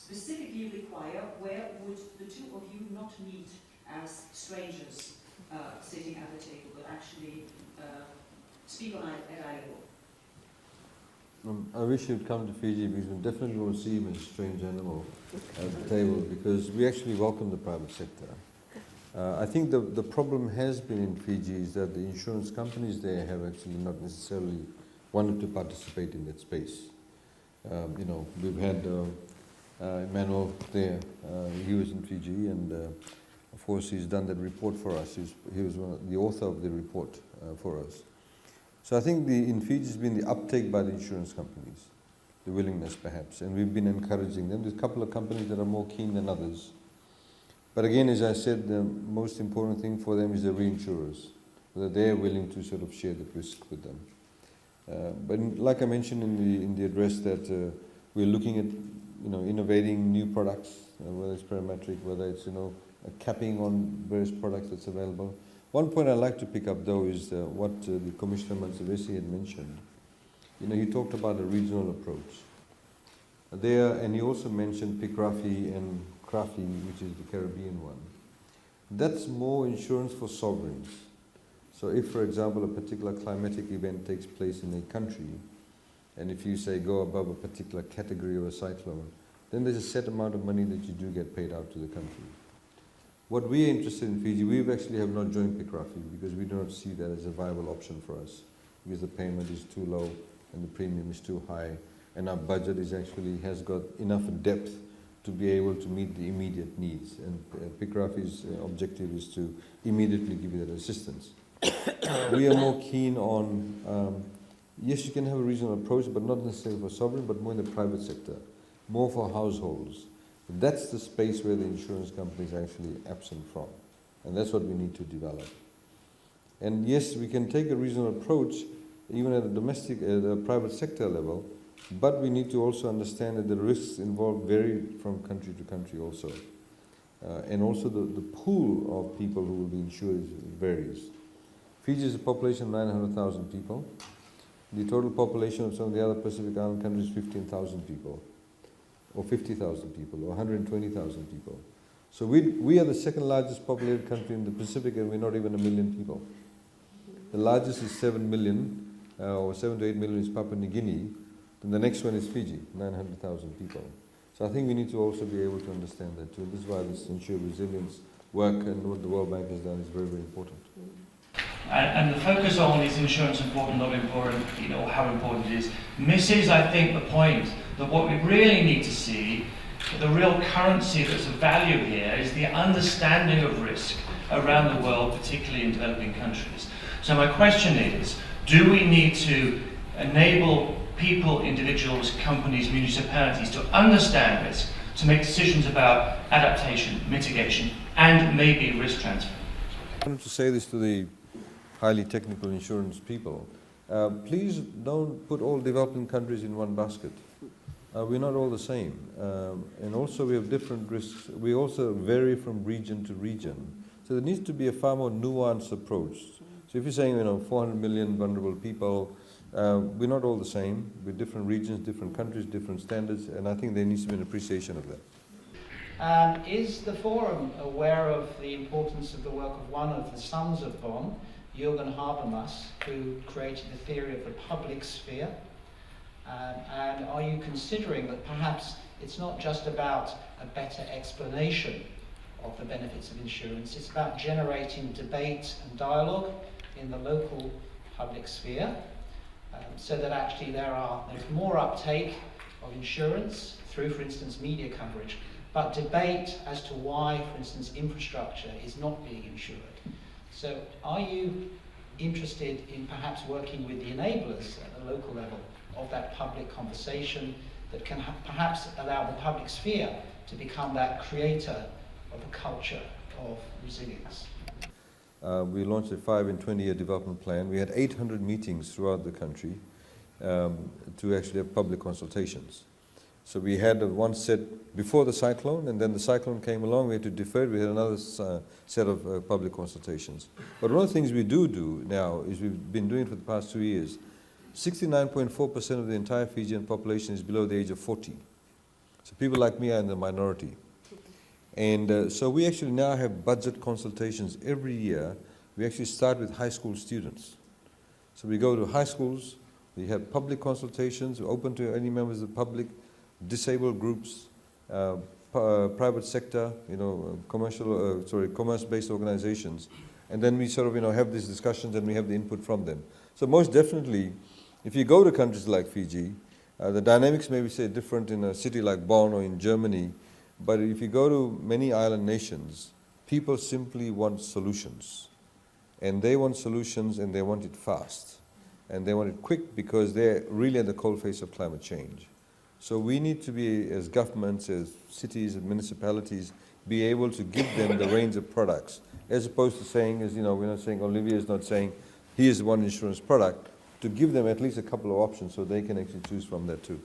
specifically require where would the two of you not meet as strangers sitting at the table, but actually speak on at eye level? I wish you'd come to Fiji, because we definitely want to see him as a strange animal at the table, because we actually welcome the private sector. I think the problem has been in Fiji is that the insurance companies there have actually not necessarily wanted to participate in that space. You know, we've had Emmanuel there, he was in Fiji, and of course he's done that report for us. He was the author of the report for us. So I think in Fiji has been the uptake by the insurance companies, the willingness perhaps, and we've been encouraging them. There's a couple of companies that are more keen than others. But again, as I said, the most important thing for them is the reinsurers, whether they're willing to sort of share the risk with them. But like I mentioned in the address, that we're looking at innovating new products, whether it's parametric, whether it's a capping on various products that's available. One point I'd like to pick up though is what the Commissioner Mansavesi had mentioned. He talked about a regional approach there, and he also mentioned Pikrafi and Krafi, which is the Caribbean one. That's more insurance for sovereigns. So if, for example, a particular climatic event takes place in a country, and if you say go above a particular category of a cyclone, then there's a set amount of money that you do get paid out to the country. What we are interested in Fiji, we actually have not joined Pikrafi because we do not see that as a viable option for us, because the payment is too low and the premium is too high, and our budget has got enough depth to be able to meet the immediate needs. And Pikrafi's objective is to immediately give you that assistance. We are more keen on, yes, you can have a regional approach, but not necessarily for sovereign, but more in the private sector, more for households. That's the space where the insurance companies are actually absent from, and that's what we need to develop. And yes, we can take a regional approach even at the private sector level, but we need to also understand that the risks involved vary from country to country also. And also the pool of people who will be insured varies. Fiji is a population of 900,000 people. The total population of some of the other Pacific Island countries is 15,000 people, or 50,000 people, or 120,000 people. So we are the second largest populated country in the Pacific, and we're not even 1 million people. The largest is 7 million, or 7 to 8 million is Papua New Guinea. Then the next one is Fiji, 900,000 people. So I think we need to also be able to understand that too. This is why this InsuResilience work and what the World Bank has done is very, very important. And the focus on is insurance important, not important, how important it is, misses, I think, the point that what we really need to see, the real currency that's of value here, is the understanding of risk around the world, particularly in developing countries. So my question is, do we need to enable people, individuals, companies, municipalities to understand risk, to make decisions about adaptation, mitigation, and maybe risk transfer? I wanted to say this to the highly technical insurance people. Please don't put all developing countries in one basket. We're not all the same. And also we have different risks. We also vary from region to region. So there needs to be a far more nuanced approach. So if you're saying, 400 million vulnerable people, we're not all the same. We're different regions, different countries, different standards, and I think there needs to be an appreciation of that. Is the Forum aware of the importance of the work of one of the sons of Bonn, Jürgen Habermas, who created the theory of the public sphere? And are you considering that perhaps it's not just about a better explanation of the benefits of insurance, it's about generating debate and dialogue in the local public sphere, so that actually there's more uptake of insurance through, for instance, media coverage, but debate as to why, for instance, infrastructure is not being insured. So are you interested in perhaps working with the enablers at the local level of that public conversation that can perhaps allow the public sphere to become that creator of a culture of resilience? We launched a 5 and 20-year development plan. We had 800 meetings throughout the country to actually have public consultations. So we had one set before the cyclone, and then the cyclone came along, we had to defer it, we had another set of public consultations. But one of the things we do now is we've been doing for the past 2 years, 69.4% of the entire Fijian population is below the age of 40. So people like me are in the minority. And so we actually now have budget consultations every year. We actually start with high school students. So we go to high schools, we have public consultations, open to any members of the public, disabled groups, private sector, commerce-based organizations. And then we sort of, have these discussions and we have the input from them. So most definitely, if you go to countries like Fiji, the dynamics may be say different in a city like Bonn or in Germany, but if you go to many island nations, people simply want solutions. And they want solutions and they want it fast. And they want it quick because they're really at the cold face of climate change. So we need to be, as governments, as cities and municipalities, be able to give them the range of products, as opposed to saying, we're not saying, Olivia is not saying, here's one insurance product, to give them at least a couple of options so they can actually choose from that too.